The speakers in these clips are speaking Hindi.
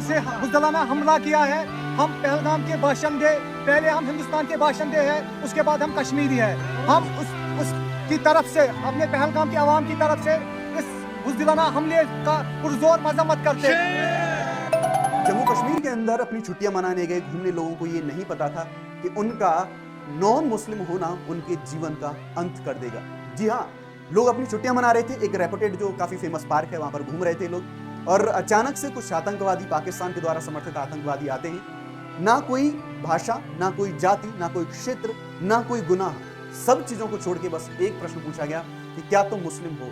से बुज़दिलाना हमला किया है। हम पहलगाम के बाशिंदे, पहले हम हिंदुस्तान के बाशिंदे हैं, उसके बाद हम कश्मीरी हैं। हम उसकी तरफ से, अपने पहलगाम की आवाम की तरफ से इस बुज़दिलाना हमले का पुरजोर मजम्मत करते हैं। जम्मू कश्मीर के अंदर अपनी छुट्टियां मनाने गए घूमने लोगों को ये नहीं पता था कि उनका नॉन मुस्लिम होना उनके जीवन का अंत कर देगा। जी हाँ, लोग अपनी छुट्टियां मना रहे थे, एक रेपुटेड जो काफी फेमस पार्क है वहां पर घूम रहे थे लोग, और अचानक से कुछ आतंकवादी, पाकिस्तान के द्वारा समर्थित आतंकवादी आते हैं। ना कोई भाषा, ना कोई जाति, ना कोई क्षेत्र, ना कोई गुनाह, सब चीजों को छोड़ के बस एक प्रश्न पूछा गया कि क्या तुम मुस्लिम हो?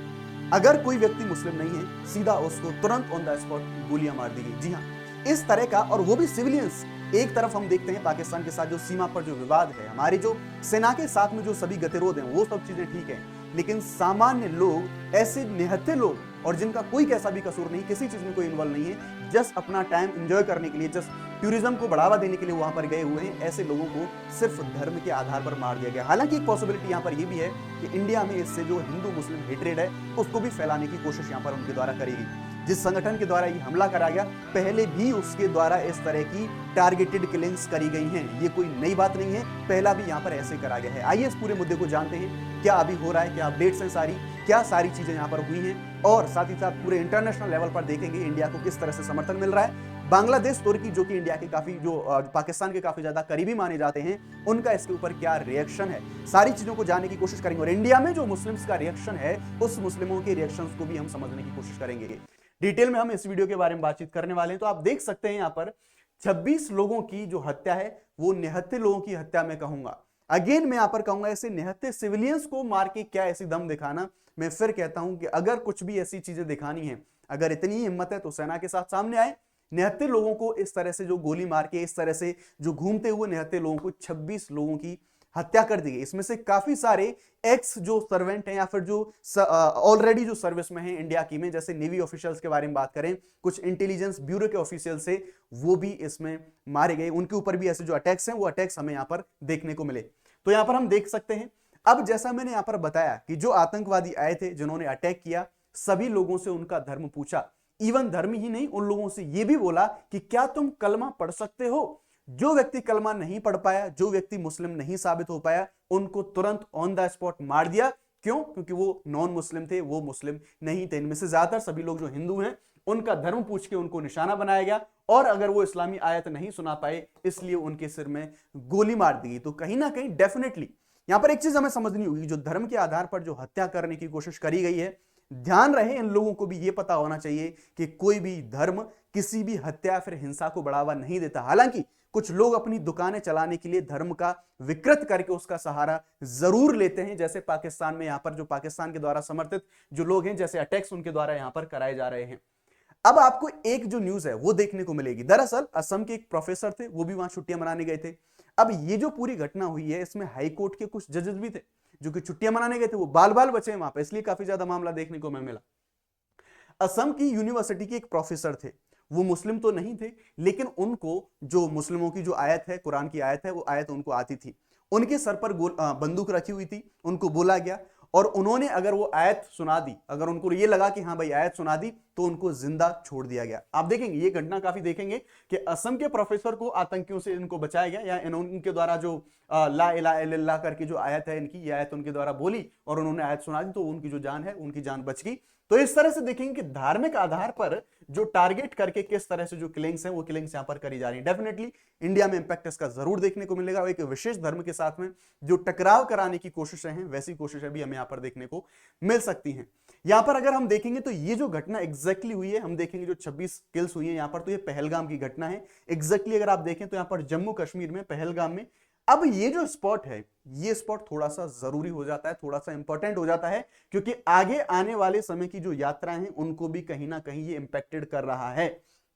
अगर कोई व्यक्ति मुस्लिम नहीं है, सीधा उसको तुरंत ऑन द स्पॉट गोलियां मार दी गई। जी हाँ, इस तरह का, और वो भी सिविलियंस। एक तरफ हम देखते हैं पाकिस्तान के साथ जो सीमा पर जो विवाद है, हमारी जो सेना के साथ में जो सभी गतिरोध हैं, वो सब चीजें ठीक है, लेकिन सामान्य लोग, ऐसे निहत्थे लोग, और जिनका कोई कैसा भी कसूर नहीं, किसी चीज में कोई इन्वॉल्व नहीं है, जस्ट अपना टाइम एंजॉय करने के लिए, जस्ट टूरिज्म को बढ़ावा देने के लिए वहां पर गए हुए हैं, ऐसे लोगों को सिर्फ धर्म के आधार पर मार दिया गया। हालांकि एक पॉसिबिलिटी यहां पर यह भी है कि इंडिया में इससे जो हिंदू मुस्लिम हेट्रेड है, उसको भी फैलाने की कोशिश यहां पर उनके द्वारा करी गई। जिस संगठन के द्वारा ये हमला करा गया, पहले भी उसके द्वारा इस तरह की टारगेटेड किलिंग्स करी गई हैं। ये कोई नई बात नहीं है, पहला भी यहां पर ऐसे करा गया है। आइए इस पूरे मुद्दे को जानते हैं, क्या अभी हो रहा है, क्या अपडेट्स हैं सारी, क्या सारी चीजें यहां पर हुई हैं, और साथ ही साथ पूरे इंटरनेशनल लेवल पर देखेंगे इंडिया को किस तरह से समर्थन मिल रहा है। बांग्लादेश, तुर्की, जो कि इंडिया के काफी, जो पाकिस्तान के काफी ज्यादा करीबी माने जाते हैं, उनका इसके ऊपर क्या रिएक्शन है, सारी चीजों को जानने की कोशिश करेंगे। और इंडिया में जो मुस्लिम्स का रिएक्शन है, उस मुस्लिमों के रिएक्शंस को भी हम समझने की कोशिश करेंगे। डिटेल में हम इस वीडियो के बारे में बातचीत करने वाले हैं। तो आप देख सकते हैं यहां पर 26 लोगों की जो हत्या है, वो निहत्थे लोगों की हत्या में कहूंगा। अगेन मैं यहां पर कहूंगा, ऐसे निहत्थे सिविलियंस को मार के क्या ऐसी दम दिखाना। मैं फिर कहता हूं कि अगर कुछ भी ऐसी चीजें दिखानी है, अगर इतनी हिम्मत है, तो सेना के साथ सामने आए। निहत्थे लोगों को इस तरह से जो गोली मार के, इस तरह से जो घूमते हुए निहत्थे लोगों को, 26 लोगों की हत्या कर दी गई। इसमें से काफी सारे एक्स जो सर्वेंट हैं, या फिर जो ऑलरेडी जो सर्विस में हैं इंडिया की में, जैसे नेवी ऑफिशियल्स के बारे में बात करें, कुछ इंटेलिजेंस ब्यूरो के ऑफिशियल से, वो भी इसमें मारे गए। उनके ऊपर भी ऐसे जो अटैक्स हैं, वो अटैक्स हमें यहां पर देखने को मिले। तो यहां पर हम देख सकते हैं, अब जैसा मैंने यहां पर बताया कि जो आतंकवादी आए थे, जिन्होंने अटैक किया, सभी लोगों से उनका धर्म पूछा। इवन धर्म ही नहीं, उन लोगों से यह भी बोला कि क्या तुम कलमा पढ़ सकते हो? जो व्यक्ति कलमा नहीं पढ़ पाया, जो व्यक्ति मुस्लिम नहीं साबित हो पाया, उनको तुरंत ऑन द स्पॉट मार दिया। क्यों? क्योंकि वो नॉन मुस्लिम थे, वो मुस्लिम नहीं थे। इनमें से ज्यादातर सभी लोग जो हिंदू हैं, उनका धर्म पूछ के उनको निशाना बनाया गया, और अगर वो इस्लामी आयत नहीं सुना पाए, इसलिए उनके सिर में गोली मार दी गई। तो कहीं ना कहीं डेफिनेटली यहां पर एक चीज हमें समझनी होगी, जो धर्म के आधार पर जो हत्या करने की कोशिश करी गई है, ध्यान रहे, इन लोगों को भी यह पता होना चाहिए कि कोई भी धर्म किसी भी हत्या फिर हिंसा को बढ़ावा नहीं देता। हालांकि कुछ लोग अपनी दुकानें चलाने के लिए धर्म का विकृत करके उसका सहारा जरूर लेते हैं, जैसे पाकिस्तान में यहां पर जो पाकिस्तान के द्वारा समर्थित जो लोग हैं, जैसे अटैक्स उनके द्वारा यहां पर कराए जा रहे हैं। अब आपको एक जो न्यूज है वो देखने को मिलेगी। दरअसल असम के एक प्रोफेसर थे, वो भी वहां छुट्टियां मनाने गए थे। अब ये जो पूरी घटना हुई है, इसमें हाईकोर्ट के कुछ जजेस भी थे, जो कि छुट्टियां मनाने गए थे, वो बाल बाल बचे वहां पर, इसलिए काफी ज्यादा मामला देखने को मिला। असम की यूनिवर्सिटी के एक प्रोफेसर थे, वो मुस्लिम तो नहीं थे, लेकिन उनको जो मुस्लिमों की जो आयत है, कुरान की आयत है, वो आयत उनको आती थी। उनके सर पर बंदूक रखी हुई थी, उनको बोला गया, और उन्होंने अगर वो आयत सुना दी, अगर उनको ये लगा कि हाँ भाई आयत सुना दी, तो उनको जिंदा छोड़ दिया गया। आप देखेंगे ये घटना काफी देखेंगे कि असम के प्रोफेसर को आतंकियों से इनको बचाया गया, या इनके द्वारा जो ला इलाहा इल्लल्लाह करके जो आयत है इनकी, ये आयत उनके द्वारा बोली और उन्होंने आयत सुना दी, तो उनकी जो जान है, उनकी जान बच गई। तो इस तरह से देखेंगे कि धार्मिक आधार पर जो टारगेट करके किस तरह से जो किलिंग्स हैं, वो किलिंग्स यहां पर करी जा रही है। डेफिनेटली इंडिया में इंपैक्ट इसका जरूर देखने को मिलेगा। और एक विशेष धर्म के साथ में जो टकराव कराने की कोशिशें हैं, वैसी कोशिशें भी हमें यहां पर देखने को मिल सकती हैं। यहां पर अगर हम देखेंगे तो ये जो घटना एग्जैक्टली हुई है, हम देखेंगे जो 26 किल्स हुई है यहां पर, तो ये पहलगाम की घटना है। एग्जैक्टली अगर आप देखें तो यहां पर जम्मू कश्मीर में पहलगाम में। अब ये जो स्पॉट है, ये स्पॉट थोड़ा सा जरूरी हो जाता है, थोड़ा सा इंपॉर्टेंट हो जाता है, क्योंकि आगे आने वाले समय की जो यात्राएं हैं, उनको भी कहीं ना कहीं ये इंपैक्टेड कर रहा है।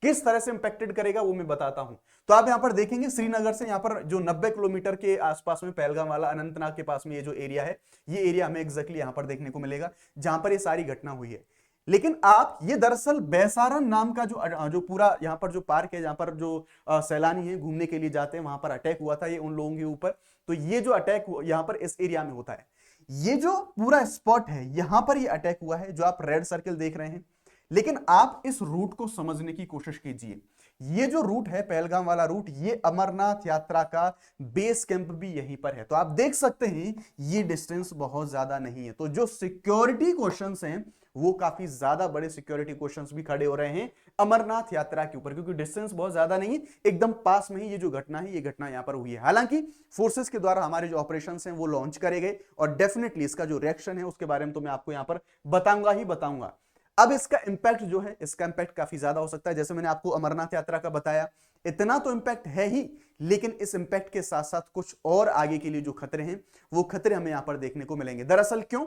किस तरह से इंपैक्टेड करेगा वो मैं बताता हूं। तो आप यहां पर देखेंगे, श्रीनगर से यहां पर जो 90 किलोमीटर के आसपास में पहलगाम वाला अनंतनाग के पास में ये जो एरिया है, ये एरिया हमें एग्जैक्टली यहां पर देखने को मिलेगा, जहां पर ये सारी घटना हुई है। लेकिन आप ये दरअसल बैसारन नाम का जो पूरा यहाँ पर जो पार्क है, जहां पर जो सैलानी है घूमने के लिए जाते हैं, वहां पर अटैक हुआ था ये उन लोगों के ऊपर। तो ये जो अटैक यहाँ पर इस एरिया में होता है, ये जो पूरा स्पॉट है, यहां पर ये अटैक हुआ है, जो आप रेड सर्कल देख रहे हैं। लेकिन आप इस रूट को समझने की कोशिश कीजिए। ये जो रूट है पहलगाम वाला रूट, ये अमरनाथ यात्रा का बेस कैंप भी यहीं पर है। तो आप देख सकते हैं ये डिस्टेंस बहुत ज्यादा नहीं है। तो जो सिक्योरिटी क्वेश्चंस हैं वो काफी ज्यादा बड़े सिक्योरिटी क्वेश्चंस भी खड़े हो रहे हैं अमरनाथ यात्रा के ऊपर, क्योंकि डिस्टेंस बहुत ज्यादा नहीं है, एकदम पास में ही ये जो घटना है, ये घटना यहां पर हुई है। हालांकि फोर्सेस के द्वारा हमारे जो ऑपरेशंस हैं वो लॉन्च करे गए और डेफिनेटली इसका जो रिएक्शन है उसके बारे में तो मैं आपको यहां पर बताऊंगा ही बताऊंगा। अब इसका इंपैक्ट जो है, इसका इंपैक्ट काफी ज्यादा हो सकता है। जैसे मैंने आपको अमरनाथ यात्रा का बताया, इतना तो इंपैक्ट है ही, लेकिन इस इंपैक्ट के साथ साथ कुछ और आगे के लिए जो खतरे हैं वो खतरे हमें यहां पर देखने को मिलेंगे। दरअसल क्यों?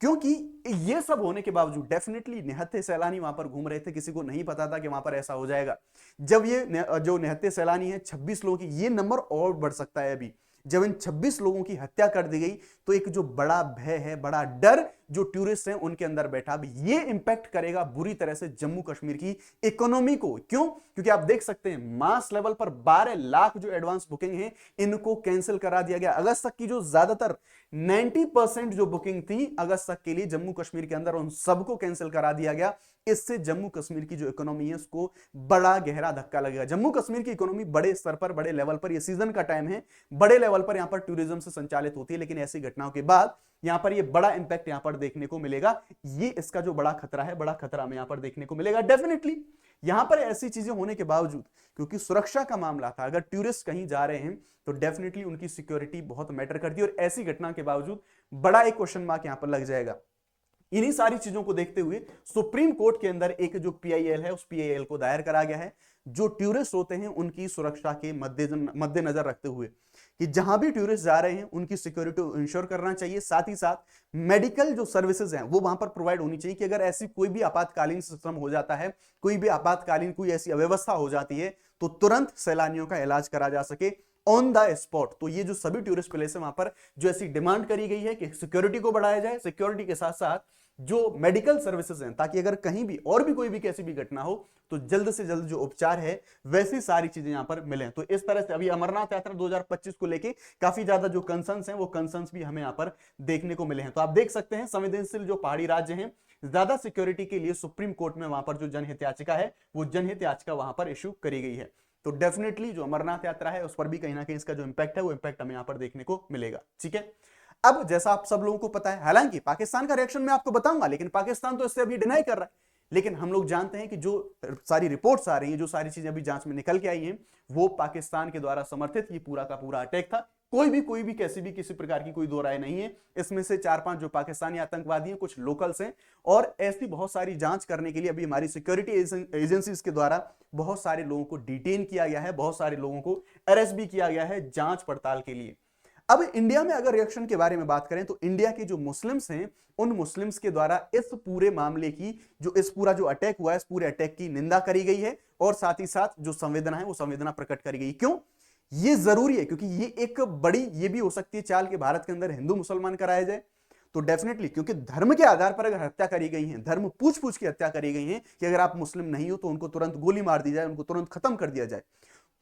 क्योंकि ये सब होने के बावजूद डेफिनेटली निहत्थे सैलानी वहां पर घूम रहे थे, किसी को नहीं पता था कि वहां पर ऐसा हो जाएगा। जब ये जो निहत्थे सैलानी है 26 लोगों की, ये नंबर और बढ़ सकता है। अभी जब इन 26 लोगों की हत्या कर दी गई तो एक जो बड़ा भय है, बड़ा डर जो टूरिस्ट हैं उनके अंदर बैठा, अब ये इंपैक्ट करेगा बुरी तरह से जम्मू कश्मीर की इकोनॉमी को। क्यों? क्योंकि आप देख सकते हैं मास लेवल पर 12 लाख जो एडवांस बुकिंग है इनको कैंसिल करा दिया गया। अगस्त तक की जो ज्यादातर 90% जो बुकिंग थी अगस्त तक के लिए जम्मू कश्मीर के अंदर, उन सबको कैंसिल करा दिया गया। इससे जम्मू कश्मीर की जो इकोनॉमी है उसको बड़ा गहरा धक्का लगेगा। जम्मू कश्मीर की इकोनॉमी बड़े स्तर पर, बड़े लेवल पर, ये सीजन का टाइम है, बड़े लेवल पर यहां पर टूरिज्म से संचालित होती है, लेकिन ऐसी घटनाओं के बाद यहां पर ये बड़ा इंपैक्ट यहां पर देखने को मिलेगा। ये इसका जो बड़ा खतरा है, बड़ा खतरा हमें यहां पर देखने को मिलेगा। डेफिनेटली यहां पर ऐसी चीजें होने के बावजूद, क्योंकि सुरक्षा का मामला था, अगर टूरिस्ट कहीं जा रहे हैं तो डेफिनेटली उनकी सिक्योरिटी बहुत मैटर करती है, और ऐसी घटना के बावजूद बड़ा एक क्वेश्चन मार्क यहां पर लग जाएगा। इन्हीं सारी चीजों को देखते हुए सुप्रीम कोर्ट के अंदर एक जो पीआईएल है उस पीआईएल को दायर करा गया है, जो टूरिस्ट होते हैं उनकी सुरक्षा के मद्देनजर रखते हुए कि जहां भी टूरिस्ट जा रहे हैं उनकी सिक्योरिटी इंश्योर करना चाहिए। साथ ही साथ मेडिकल जो सर्विसेज हैं वो वहां पर प्रोवाइड होनी चाहिए कि अगर ऐसी कोई भी आपातकालीन सिस्टम हो जाता है, कोई भी आपातकालीन कोई ऐसी अव्यवस्था हो जाती है, तो तुरंत सैलानियों का इलाज करा जा सके ऑन द स्पॉट। तो ये जो सभी टूरिस्ट प्लेस है वहां पर जो ऐसी डिमांड करी गई है कि सिक्योरिटी को बढ़ाया जाए, सिक्योरिटी के साथ साथ जो मेडिकल सर्विसेज हैं, ताकि अगर कहीं भी और भी कोई भी कैसी भी घटना हो तो जल्द से जल्द जो उपचार है वैसी सारी चीजें यहां पर मिले। तो इस तरह से अभी अमरनाथ यात्रा 2025 को लेके काफी ज्यादा जो कंसर्न्स हैं वो कंसर्न्स भी हमें यहां पर देखने को मिले हैं। तो आप देख सकते हैं संवेदनशील जो पहाड़ी राज्य हैं, ज्यादा सिक्योरिटी के लिए सुप्रीम कोर्ट में वहां पर जो जनहित याचिका है वो जनहित याचिका वहां पर इश्यू करी गई है। तो डेफिनेटली जो अमरनाथ यात्रा है उस पर भी कहीं ना कहीं इसका जो इंपैक्ट है वो इंपैक्ट हमें यहां पर देखने को मिलेगा। ठीक है, अब जैसा आप सब लोगों को पता है, हालांकि पाकिस्तान का रिएक्शन मैं आपको बताऊंगा, लेकिन पाकिस्तान तो इससे अभी डिनाई कर रहा है, लेकिन हम लोग जानते हैं कि जो सारी रिपोर्ट्स आ रही हैं, जो सारी चीजें अभी जांच में निकल के आई हैं, वो पाकिस्तान के द्वारा समर्थित ये पूरा का पूरा अटैक था। कोई भी कैसी भी किसी प्रकार की कोई दो राय नहीं है। इसमें से 4-5 जो पाकिस्तानी आतंकवादी हैं, कुछ लोकल्स हैं, और ऐसी बहुत सारी जांच करने के लिए अभी हमारी सिक्योरिटी एजेंसीज के द्वारा बहुत सारे लोगों को डिटेन किया गया है, बहुत सारे लोगों को अरेस्ट भी किया गया है जांच पड़ताल के लिए। अब इंडिया में अगर रिएक्शन के बारे में बात करें तो इंडिया के जो मुस्लिम्स हैं उन मुस्लिम्स के द्वारा इस पूरे मामले की, जो इस पूरा जो अटैक हुआ है, इस पूरे अटैक की निंदा करी गई है, और साथ ही साथ जो संवेदना है वो संवेदना प्रकट करी गई। क्यों? ये जरूरी है क्योंकि ये एक बड़ी ये भी हो सकती है चाल कि भारत के अंदर हिंदू मुसलमान कराया जाए। तो डेफिनेटली क्योंकि धर्म के आधार पर अगर हत्या करी गई है, धर्म पूछ पूछ की हत्या करी गई है कि अगर आप मुस्लिम नहीं हो तो उनको तुरंत गोली मार दी जाए, उनको तुरंत खत्म कर दिया जाए,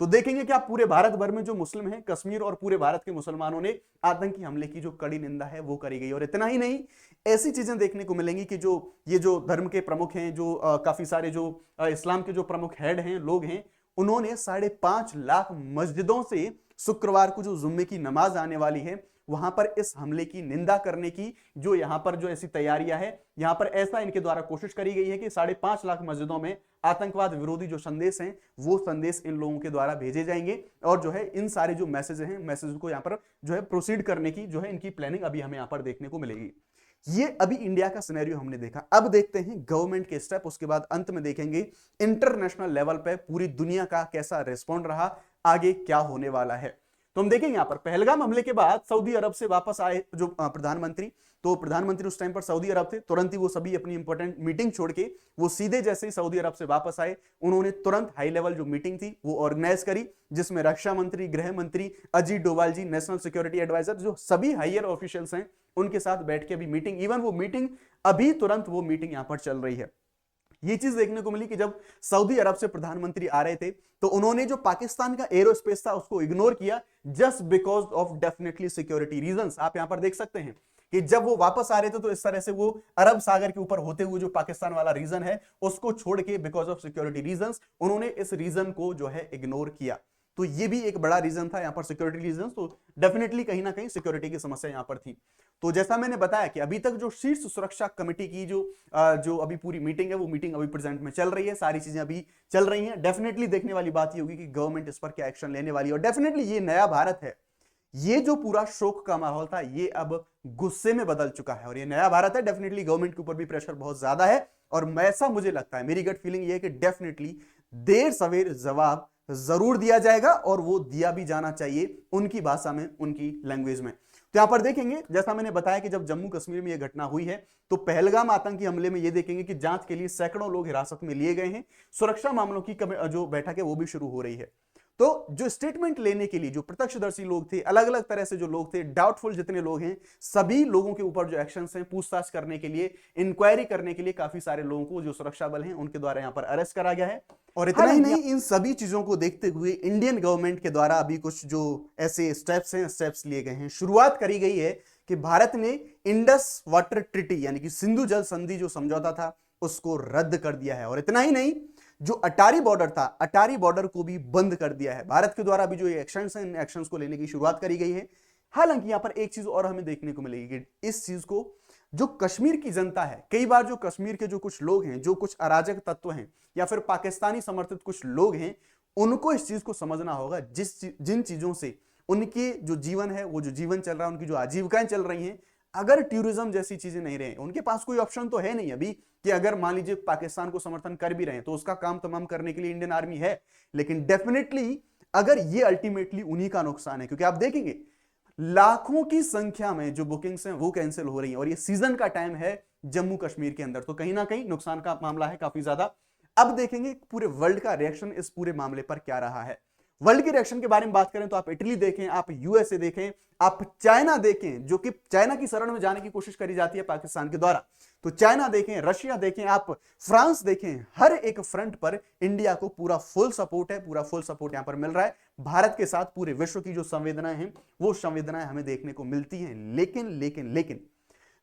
तो देखेंगे कि आप पूरे भारत भर में जो मुस्लिम हैं, कश्मीर और पूरे भारत के मुसलमानों ने आतंकी हमले की जो कड़ी निंदा है वो करी गई। और इतना ही नहीं, ऐसी चीजें देखने को मिलेंगी कि जो ये जो धर्म के प्रमुख हैं, जो काफी सारे जो इस्लाम के जो प्रमुख हेड हैं, लोग हैं, उन्होंने 5.5 लाख मस्जिदों से शुक्रवार को जो जुम्मे की नमाज आने वाली है वहां पर इस हमले की निंदा करने की जो यहां पर जो ऐसी तैयारियां है, यहां पर ऐसा इनके द्वारा कोशिश करी गई है कि 5.5 लाख मस्जिदों में आतंकवाद विरोधी जो संदेश हैं वो संदेश इन लोगों के द्वारा भेजे जाएंगे, और जो है इन सारे जो मैसेज हैं, मैसेज को यहां पर जो है प्रोसीड करने की जो है इनकी प्लानिंग अभी हमें यहां पर देखने को मिलेगी। ये अभी इंडिया का सिनेरियो हमने देखा। अब देखते हैं गवर्नमेंट के स्टेप, उसके बाद अंत में देखेंगे इंटरनेशनल लेवल पे पूरी दुनिया का कैसा रिस्पॉन्ड रहा, आगे क्या होने वाला है। तो हम देखेंगे यहां पर पहलगाम हमले के बाद सऊदी अरब से वापस आए जो प्रधानमंत्री, तो प्रधानमंत्री उस टाइम पर सऊदी अरब थे। तुरंत ही वो सभी अपनी इंपॉर्टेंट मीटिंग छोड़ के वो सीधे जैसे ही सऊदी अरब से वापस आए, उन्होंने तुरंत हाई लेवल जो मीटिंग थी वो ऑर्गेनाइज करी, जिसमें रक्षा मंत्री, गृह मंत्री, अजीत डोभाल जी, नेशनल सिक्योरिटी एडवाइजर, जो सभी हायर ऑफिशियल्स हैं, उनके साथ बैठ के अभी मीटिंग, इवन वो मीटिंग अभी तुरंत वो मीटिंग यहां पर चल रही है। ये चीज देखने को मिली कि जब सऊदी अरब से प्रधानमंत्री आ रहे थे तो उन्होंने जो पाकिस्तान का एरोस्पेस था उसको इग्नोर किया, just because of definitely security reasons. आप यहां पर देख सकते हैं कि जब वो वापस आ रहे थे तो इस तरह से वो अरब सागर के ऊपर होते हुए जो पाकिस्तान वाला रीजन है उसको छोड़ के बिकॉज ऑफ सिक्योरिटी रीजंस उन्होंने इस रीजन को जो है इग्नोर किया। तो ये भी एक बड़ा रीजन था यहां पर सिक्योरिटी रीजंस, तो डेफिनेटली कहीं ना कहीं सिक्योरिटी की समस्या यहां पर थी। तो जैसा मैंने बताया कि अभी तक जो शीर्ष सुरक्षा कमेटी की जो अभी पूरी मीटिंग है वो मीटिंग अभी प्रेजेंट में चल रही है, सारी चीजें अभी चल रही हैं। डेफिनेटली देखने वाली बात ये होगी कि गवर्नमेंट इस पर क्या एक्शन लेने वाली है। और डेफिनेटली ये नया भारत है, ये जो पूरा शोक का माहौल था ये अब गुस्से में बदल चुका है और ये नया भारत है। डेफिनेटली गवर्नमेंट के ऊपर भी प्रेशर बहुत ज्यादा है और ऐसा मुझे लगता है, मेरी गट फीलिंग ये है कि डेफिनेटली देर सवेर जवाब जरूर दिया जाएगा और वो दिया भी जाना चाहिए उनकी भाषा में, उनकी लैंग्वेज में। तो यहां पर देखेंगे, जैसा मैंने बताया कि जब जम्मू कश्मीर में यह घटना हुई है तो पहलगाम आतंकी हमले में यह देखेंगे कि जांच के लिए सैकड़ों लोग हिरासत में लिए गए हैं। सुरक्षा मामलों की जो बैठक है वो भी शुरू हो रही है। तो जो स्टेटमेंट लेने के लिए जो प्रत्यक्षदर्शी लोग थे, अलग अलग तरह से जो लोग थे, डाउटफुल जितने लोग हैं, सभी लोगों के ऊपर जो एक्शंस हैं, पूछताछ करने के लिए, इंक्वायरी करने के लिए काफी सारे लोगों को जो सुरक्षा बल हैं उनके द्वारा यहां पर अरेस्ट करा गया है। और इतना ही नहीं, इन सभी चीजों को देखते हुए इंडियन गवर्नमेंट के द्वारा अभी कुछ जो ऐसे स्टेप्स हैं, स्टेप्स लिए गए हैं। शुरुआत करी गई है कि भारत ने इंडस वाटर ट्रीटी यानी कि सिंधु जल संधि जो समझौता था उसको रद्द कर दिया है। और इतना ही नहीं, जो अटारी बॉर्डर था, अटारी बॉर्डर को भी बंद कर दिया है। भारत के द्वारा अभी जो एक्शंस हैं, इन एक्शंस को लेने की शुरुआत करी गई है। हालांकि यहां पर एक चीज और हमें देखने को मिलेगी कि इस चीज को जो कश्मीर की जनता है, कई बार जो कश्मीर के जो कुछ लोग हैं, जो कुछ अराजक तत्व हैं या फिर पाकिस्तानी समर्थित कुछ लोग हैं, उनको इस चीज को समझना होगा जिन चीजों से उनके जो जीवन है, वो जो जीवन चल रहा है, उनकी जो आजीविकाएं चल रही हैं, अगर टूरिज्म जैसी चीजें नहीं रहे, उनके पास कोई ऑप्शन तो है नहीं अभी कि अगर मान लीजिए पाकिस्तान को समर्थन कर भी रहे हैं तो उसका काम तमाम करने के लिए इंडियन आर्मी है। लेकिन डेफिनेटली अगर ये अल्टीमेटली उन्हीं का नुकसान है, क्योंकि आप देखेंगे लाखों की संख्या में जो बुकिंग्स हैं वो कैंसिल हो रही हैं और ये सीजन का टाइम है जम्मू कश्मीर के अंदर, तो कहीं ना कहीं नुकसान का मामला है काफी ज्यादा। अब देखेंगे पूरे वर्ल्ड का रिएक्शन इस पूरे मामले पर क्या रहा है। वर्ल्ड के रिएक्शन के बारे में बात करें तो आप इटली देखें, आप यूएसए देखें, आप चाइना देखें, जो कि चाइना की शरण में जाने की कोशिश करी जाती है पाकिस्तान के द्वारा, तो चाइना देखें, रशिया देखें, आप फ्रांस देखें, हर एक फ्रंट पर इंडिया को पूरा फुल सपोर्ट है, पूरा फुल सपोर्ट यहां पर मिल रहा है। भारत के साथ पूरे विश्व की जो संवेदनाएं हैं वो संवेदनाएं हमें देखने को मिलती हैं। लेकिन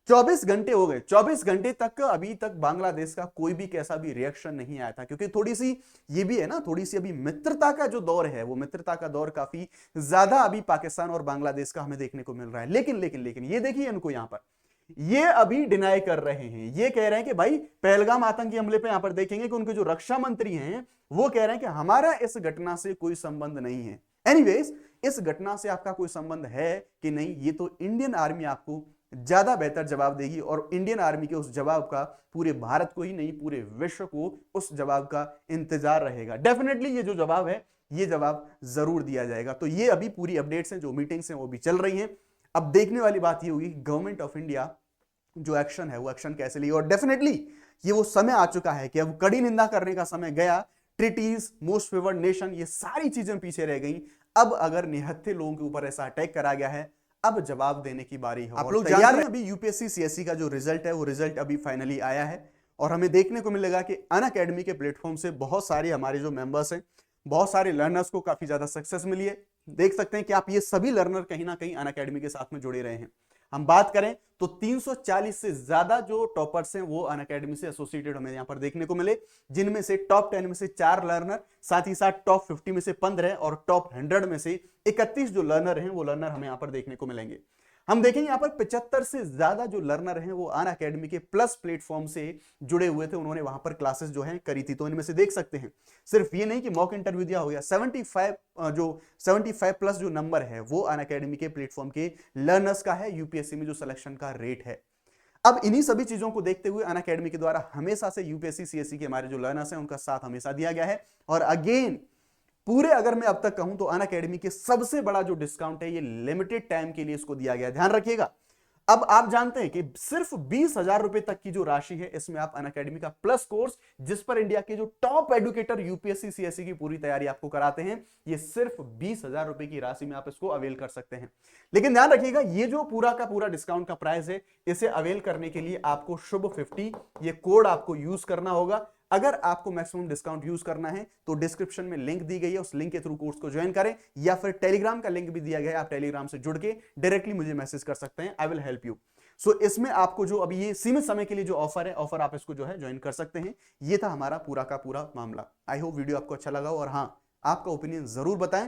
24 घंटे हो गए, 24 घंटे तक अभी तक बांग्लादेश का कोई भी कैसा भी रिएक्शन नहीं आया था, क्योंकि थोड़ी सी ये भी है ना, थोड़ी सी अभी मित्रता का जो दौर है, वो मित्रता का दौर काफी ज्यादा अभी पाकिस्तान और बांग्लादेश का हमें देखने को मिल रहा है। लेकिन ये देखिए इनको यहां पर ये अभी डिनाई कर रहे हैं, ये कह रहे हैं कि भाई पहलगाम आतंकी हमले पे यहां पर देखेंगे कि उनके जो रक्षा मंत्री हैं वो कह रहे हैं कि हमारा इस घटना से कोई संबंध नहीं है। एनीवेज, इस घटना से आपका कोई संबंध है कि नहीं, ये तो इंडियन आर्मी आपको ज्यादा बेहतर जवाब देगी और इंडियन आर्मी के उस जवाब का पूरे भारत को ही नहीं पूरे विश्व को उस जवाब का इंतजार रहेगा। डेफिनेटली ये जो जवाब है ये जवाब जरूर दिया जाएगा। तो ये अभी पूरी अपडेट्स हैं, जो मीटिंग्स हैं वो भी चल रही हैं। अब देखने वाली बात ये होगी गवर्नमेंट ऑफ इंडिया जो एक्शन है वो एक्शन कैसे ली, और डेफिनेटली ये वो समय आ चुका है कि अब कड़ी निंदा करने का समय गया। ट्रीटीज, मोस्ट फेवर्ड नेशन, ये सारी चीजें पीछे रह गई। अब अगर निहत्थे लोगों के ऊपर ऐसा अटैक करा गया है, अब जवाब देने की बारी है। आप लोग तैयार हैं? अभी यूपीएससी सीएससी का जो रिजल्ट है वो रिजल्ट अभी फाइनली आया है और हमें देखने को मिलेगा कि अनअकैडमी के प्लेटफॉर्म से बहुत सारे हमारे जो मेंबर्स हैं, बहुत सारे लर्नर्स को काफी ज्यादा सक्सेस मिली है। देख सकते हैं कि आप ये सभी लर्नर कहीं ना कहीं अनअकैडमी के साथ में जुड़े रहे हैं। हम बात करें तो 340 से ज्यादा जो टॉपर्स हैं वो अनअकैडमी से एसोसिएटेड हमें यहां पर देखने को मिले, जिनमें से टॉप 10 में से 4 लर्नर, साथ ही साथ टॉप 50 में से 15 और टॉप 100 में से 31 जो लर्नर हैं वो लर्नर हमें यहां पर देखने को मिलेंगे। हम देखेंगे यहां पर 75 से ज्यादा जो लर्नर हैं वो अनअकैडमी के प्लस प्लेटफॉर्म से जुड़े हुए थे, उन्होंने वहां पर क्लासेस जो हैं करी थी। तो इनमें से देख सकते हैं सिर्फ ये नहीं कि मॉक इंटरव्यू दिया हो गया, 75 प्लस जो नंबर है वो अनअकैडमी के प्लेटफॉर्म के लर्नर्स का है, यूपीएससी में जो सिलेक्शन का रेट है। अब इन्हीं सभी चीजों को देखते हुए अनअकैडमी के द्वारा हमेशा से यूपीएससी सीएससी के हमारे जो लर्नर्स हैं उनका साथ हमेशा दिया गया है। और अगेन पूरे अगर मैं अब तक कहूं तो अनअकैडमी के सबसे बड़ा जो डिस्काउंट है ये लिमिटेड टाइम के लिए इसको दिया गया है, ध्यान रखिएगा। अब आप जानते हैं कि सिर्फ 20,000 रुपए तक की जो राशि है इसमें आप अनअकैडमी का प्लस कोर्स, जिस पर इंडिया के जो टॉप एडुकेटर यूपीएससी सीएससी की पूरी तैयारी आपको कराते हैं, ये सिर्फ 20,000 रुपए की राशि में आप इसको अवेल कर सकते हैं। लेकिन ध्यान रखिएगा ये जो पूरा का पूरा डिस्काउंट का प्राइस है, इसे अवेल करने के लिए आपको शुभ 50 ये कोड आपको यूज करना होगा। अगर आपको मैक्सिमम डिस्काउंट यूज करना है तो डिस्क्रिप्शन में लिंक दी गई है, उस लिंक के थ्रू कोर्स को ज्वाइन करें, या फिर टेलीग्राम का लिंक भी दिया गया है, आप टेलीग्राम से जुड़ के डायरेक्टली मुझे मैसेज कर सकते हैं, आई विल हेल्प यू। सो इसमें आपको जो अभी ये सीमित समय के लिए जो ऑफर है, ऑफर आप इसको जो है ज्वाइन कर सकते हैं। ये था हमारा पूरा का पूरा मामला। आई होप वीडियो आपको अच्छा लगा हो, और हाँ, आपका ओपिनियन जरूर बताएं।